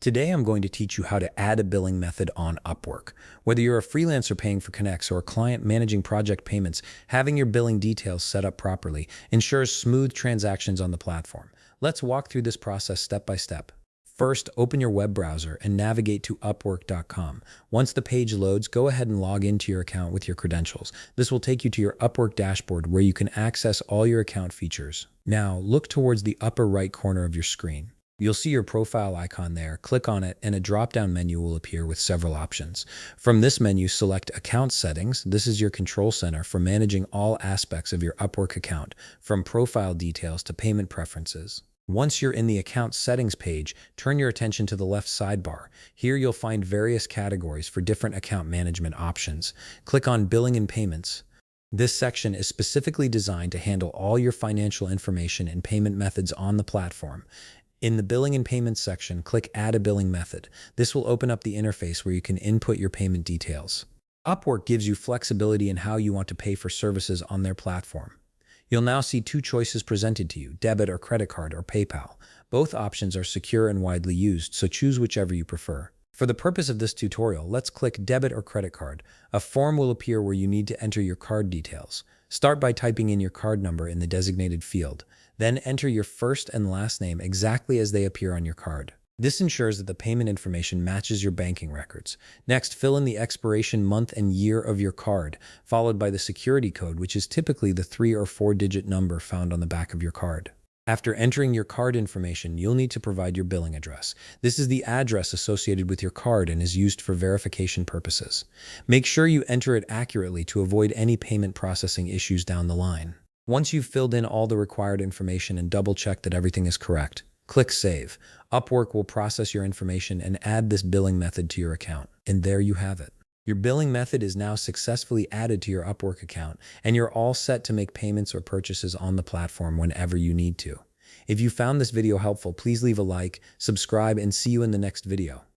Today I'm going to teach you how to add a billing method on Upwork. Whether you're a freelancer paying for connects or a client managing project payments, having your billing details set up properly ensures smooth transactions on the platform. Let's walk through this process step by step. First, open your web browser and navigate to upwork.com. Once the page loads, go ahead and log into your account with your credentials. This will take you to your Upwork dashboard where you can access all your account features. Now, look towards the upper right corner of your screen. You'll see your profile icon there. Click on it and a drop-down menu will appear with several options. From this menu, select Account Settings. This is your control center for managing all aspects of your Upwork account, from profile details to payment preferences. Once you're in the account settings page, turn your attention to the left sidebar. Here you'll find various categories for different account management options. Click on Billing and Payments. This section is specifically designed to handle all your financial information and payment methods on the platform. In the Billing and Payments section, click Add a Billing Method. This will open up the interface where you can input your payment details. Upwork gives you flexibility in how you want to pay for services on their platform. You'll now see two choices presented to you, debit or credit card or PayPal. Both options are secure and widely used, so choose whichever you prefer. For the purpose of this tutorial, let's click debit or credit card. A form will appear where you need to enter your card details. Start by typing in your card number in the designated field. Then enter your first and last name exactly as they appear on your card. This ensures that the payment information matches your banking records. Next, fill in the expiration month and year of your card, followed by the security code, which is typically the 3 or 4-digit number found on the back of your card. After entering your card information, you'll need to provide your billing address. This is the address associated with your card and is used for verification purposes. Make sure you enter it accurately to avoid any payment processing issues down the line. Once you've filled in all the required information and double-check that everything is correct, click Save. Upwork will process your information and add this billing method to your account. And there you have it. Your billing method is now successfully added to your Upwork account, and you're all set to make payments or purchases on the platform whenever you need to. If you found this video helpful, please leave a like, subscribe, and see you in the next video.